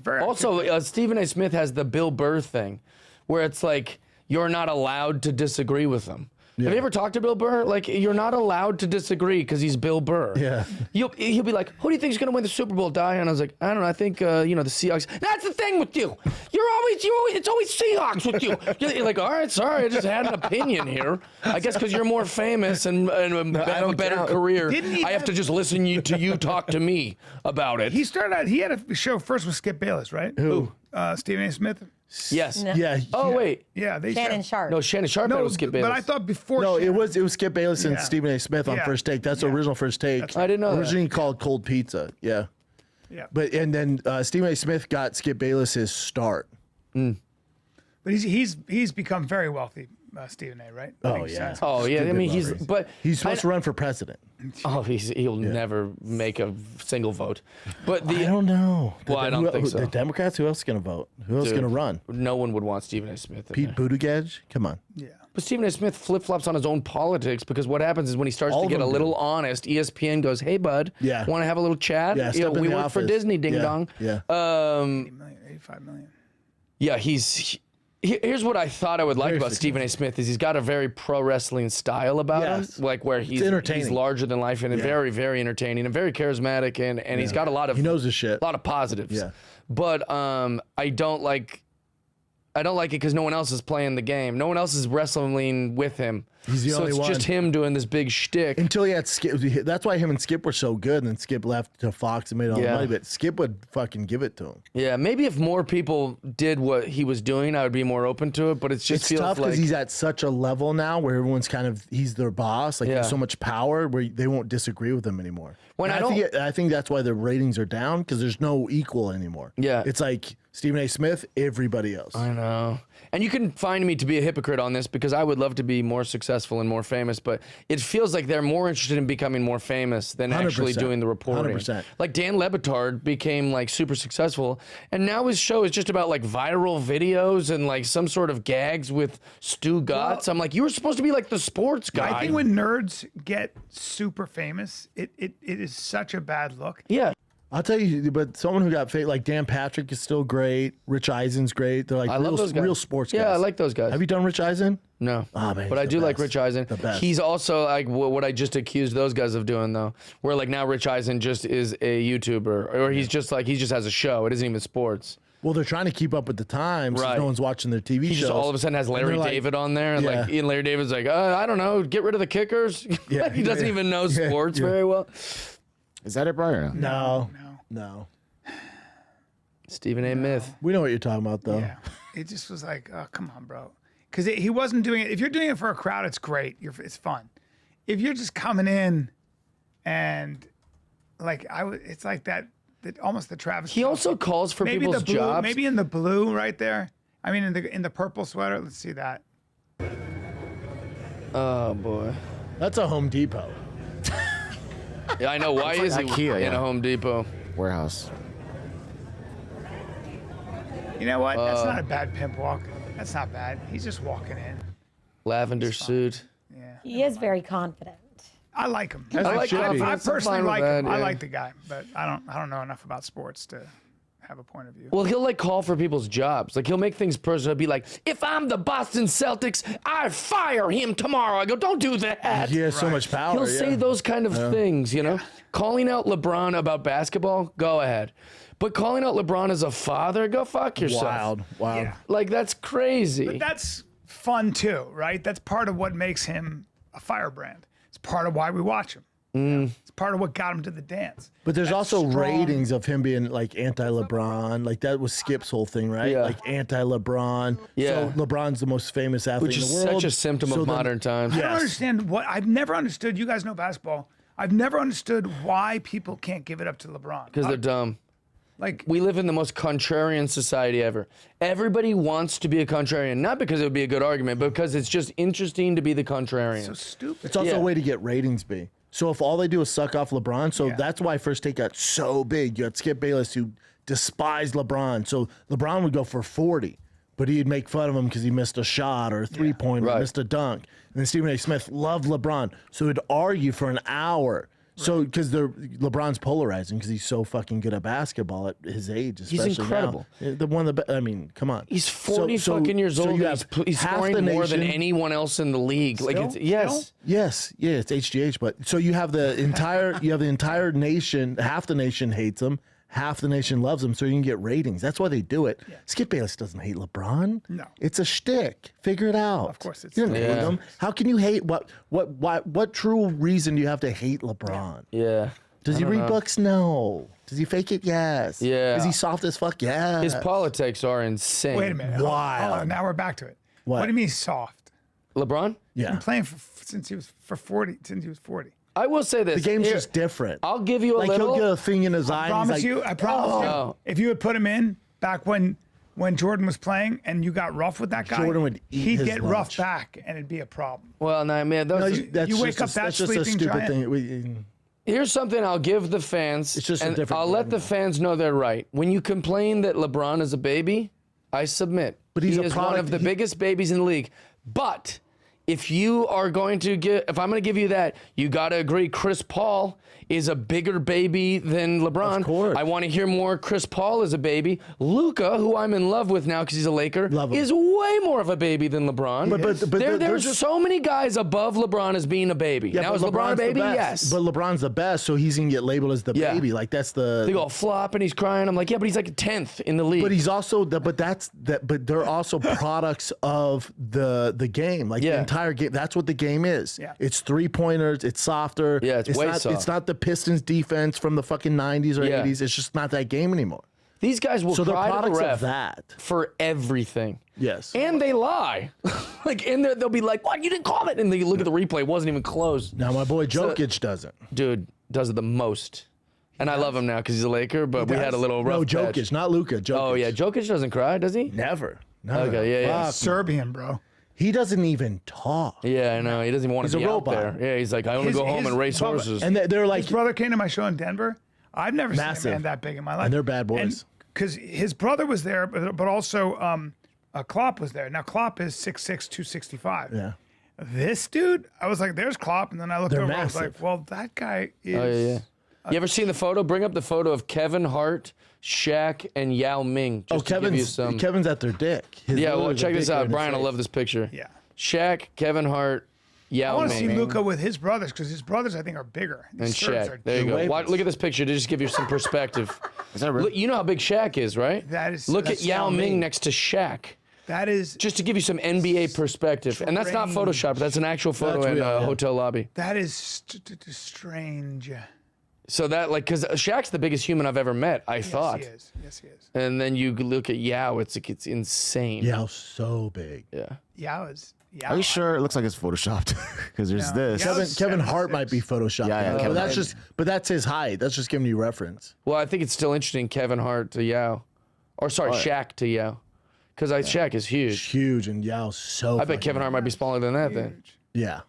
very Also, Stephen A. Smith has the Bill Burr thing, where it's like you're not allowed to disagree with him. Yeah. Have you ever talked to Bill Burr? Like, you're not allowed to disagree because he's Bill Burr. Yeah. He'll be like, who do you think is going to win the Super Bowl, Di? And I was like, I don't know. I think, the Seahawks. That's the thing with you. It's always Seahawks with you. You're like, all right, sorry. I just had an opinion here. I guess because you're more famous and have a better career. I have to just listen to you talk to me about it. He had a show first with Skip Bayless, right? Who? Stephen A. Smith. Yes. No. Yeah. Oh, wait. Yeah. Shannon Sharp. No, Shannon Sharp was Skip Bayless. But I thought before. No, it was Skip Bayless and Stephen A. Smith on First Take. That's the original First Take. I didn't know Originally called Cold Pizza. Yeah. Yeah. But and then Stephen A. Smith got Skip Bayless his start. But he's become very wealthy, Stephen A. Right? Oh yeah. Oh yeah. I mean, he's supposed to run for president. Oh, he'll never make a single vote. But I don't know. Well, I don't think so. The Democrats, who else is going to vote? Who else is going to run? No one would want Stephen A. Smith. Pete Buttigieg? Come on. Yeah. But Stephen A. Smith flip-flops on his own politics because what happens is when he starts to get a little honest, ESPN goes, "Hey, bud, want to have a little chat? Yeah, we work for Disney, ding dong." Yeah. 85 million. Yeah, here's what I thought I would like about Stephen A. Smith is he's got a very pro wrestling style about him, like where he's larger than life and very, very entertaining and very charismatic and he's got he knows his shit. A lot of positives. Yeah. But I don't like it because no one else is playing the game. No one else is wrestling with him. He's the only one. So it's just him doing this big shtick. Until he had Skip. That's why him and Skip were so good. And then Skip left to Fox and made all the money. But Skip would fucking give it to him. Yeah, maybe if more people did what he was doing, I would be more open to it. But it's feels tough like because he's at such a level now where everyone's he's their boss. Like he has so much power where they won't disagree with him anymore. I think that's why the ratings are down because there's no equal anymore. Yeah, it's like Stephen A. Smith, everybody else. I know. And you can find me to be a hypocrite on this because I would love to be more successful and more famous, but it feels like they're more interested in becoming more famous than actually doing the reporting. 100%. Like Dan Le Batard became like super successful, and now his show is just about like viral videos and like some sort of gags with Stu Gatz. I'm like, you were supposed to be like the sports guy. I think when nerds get super famous, it is such a bad look. Yeah. I'll tell you, but someone who got fake, like Dan Patrick is still great. Rich Eisen's great. They're like real sports guys. Yeah, I like those guys. Have you done Rich Eisen? No. Oh, man, but I do like Rich Eisen. The best. He's also like what I just accused those guys of doing though, where like now Rich Eisen just is a YouTuber, or he just has a show. It isn't even sports. Well, they're trying to keep up with the times. Right. No one's watching their TV shows. He just all of a sudden has Larry David on there, and like Ian Larry David's like, I don't know, get rid of the kickers. Yeah, he doesn't even know sports very well. Is that it, Brian? No. Stephen A. Myth. We know what you're talking about, though. Yeah. It just was like, oh, come on, bro. Because he wasn't doing it. If you're doing it for a crowd, it's great. It's fun. If you're just coming in and like it's like that almost the Travis. He also calls for people's jobs. Maybe in the blue right there. I mean, in the purple sweater. Let's see that. Oh boy, that's a Home Depot. Yeah, I know. Why is he in a Home Depot warehouse? You know what? That's not a bad pimp walk. That's not bad. He's just walking in. Lavender suit. Yeah. He is very confident. I like him. I personally like him. Yeah. I like the guy, but I don't know enough about sports to have a point of view. Well, he'll like call for people's jobs. Like he'll make things personal. He'll be like, if I'm the Boston Celtics, I fire him tomorrow. I go, don't do that. He has so much power. He'll say those kind of things, you know? Calling out LeBron about basketball, go ahead. But calling out LeBron as a father, go fuck yourself. Wild. Yeah. Like, that's crazy. But that's fun too, right? That's part of what makes him a firebrand. It's part of why we watch him. It's part of what got him to the dance. But there's also ratings of him being like anti-LeBron. Like that was Skip's whole thing, right? Yeah. Like anti-LeBron. Yeah. So LeBron's the most famous athlete Which in is the world. such a symptom of modern times. I don't understand I've never understood. You guys know basketball. I've never understood why people can't give it up to LeBron. Because they're dumb. Like, we live in the most contrarian society ever. Everybody wants to be a contrarian, not because it would be a good argument, but because it's just interesting to be the contrarian. so stupid. It's also a way to get ratings, B. So if all they do is suck off LeBron, so that's why First Take got so big. You had Skip Bayless who despised LeBron. So LeBron would go for 40, but he'd make fun of him because he missed a shot or a three-pointer, missed a dunk. And then Stephen A. Smith loved LeBron. So he'd argue for an hour So because LeBron's polarizing because he's so fucking good at basketball at his age, especially incredible. now. The one of the I mean, come on. He's 40 fucking years old. you And have he's half scoring the more than nation- anyone else in the league. Like Still? it's yes. Still? Yes, yeah, it's HGH, but so you have the entire nation, half the nation hates him, half the nation loves him, so you can get ratings. That's why they do it. Skip Bayless doesn't hate LeBron. No. It's a shtick. Figure it out. Of course it's you don't hate Yeah. him. How can you hate what true reason do you have to hate LeBron? Yeah. Does he don't read know. books? No. Does he fake it? Yes. Yeah. Is he soft as fuck? Yes. His politics are insane. Wait a minute. Hold on, now we're back to it. What? do you mean soft? LeBron? Yeah. Been playing since he was 40. I will say this. The game's Here, just different. I'll give you a like little. he'll get a thing in his eye. and he's like, I promise you. Oh. If you would put him in back when Jordan was playing and you got rough with that guy, Jordan would eat he'd his get lunch. rough back and it'd be a problem. Well, no, man. No, Those, that's you just wake up that that's just a sleeping stupid giant. thing. here's something I'll give the fans. It's just a and different I'll let game. the fans know they're right. When you complain that LeBron is a baby, I submit. But he's he a is one product- of the he- biggest babies in the league. But if you are going to if I'm going to give you that, you got to agree Chris Paul is a bigger baby than LeBron. Of course. I want to hear more Chris Paul is a baby. Luka, who I'm in love with now because he's a Laker, Love him. is way more of a baby than LeBron. But they're there's just- so many guys above LeBron as being a baby. now, but is LeBron a LeBron's the baby? best. Yes. But LeBron's the best, so he's gonna get labeled as the Yeah. baby. Like that's the. They go flop and he's crying. I'm like, yeah, but he's like 10th in the league. But he's also but they're also products of the game. Like the Yeah. entire game. That's what the game is. Yeah. It's 3-pointers. It's softer. Yeah, it's way not, soft. It's not the Pistons defense from the fucking 90s or Yeah. 80s. It's just not that game anymore. These guys will So they're cry to the products ref of that. for everything. Yes. And they lie. Like in there, they'll be like, "What? You didn't call it?" And they look at the replay; it wasn't even close. Now my boy Jokic doesn't. Dude does it the most, and I love him now because he's a Laker. But we had a little rough No, patch. Jokic, not Luka. Jokic. Oh yeah, Jokic doesn't cry, does he? Never. Okay, yeah. Serbian, bro. He doesn't even talk. Yeah, I know. He doesn't even want He's to a be robot. out there. Yeah, he's like, I want to His- go home his- and race Bubba- horses. And they're like, His brother came to my show in Denver. I've never seen Massive. a man that big in my life. And they're bad boys. Because his brother was there, but also Klopp was there. Now Klopp is 6'6", 265. yeah. This dude, I was like, "There's Klopp," and then I looked They're over. I was like, massive. "Well, that guy is." Oh yeah. You ever seen the photo? Bring up the photo of Kevin Hart, Shaq, and Yao Ming. Just to give you some. Kevin's at their dick. His Yeah, well, little check dick this right out. in his Brian, I face. love this picture. Yeah. Shaq, Kevin Hart, I Yao want to see Ming, Luka with his brothers because his brothers, I think, are bigger. and These Serbs Shaq. are There you go. way Look at this picture to just give you some perspective. Is that real? Look, you know how big Shaq is, right? That is- Look that's at Yao Yao Ming Ming. next to Shaq. That is Just to give you some NBA perspective. And that's not Strange. Photoshop. That's an actual photo That's in real, a yeah. hotel lobby. that is strange. So that, like, because Shaq's the biggest human I've ever met, I thought. Yes, he is. Yes, he is. And then you look at Yao, it's like, it's insane. Yeah, so big. Yeah. Yao is. Yao. Are you sure it looks like it's photoshopped? Because there's No. this. Yeah. Kevin Hart might be photoshopped. Yeah, yeah, but Kevin that's Hart. but that's his height. That's just giving you reference. Well, I think it's still interesting, Kevin Hart to Yao. Or sorry, Shaq to Yao. Because Shaq is It's huge. huge and Yao's so. I bet Kevin Hart might be smaller than that then. Yeah.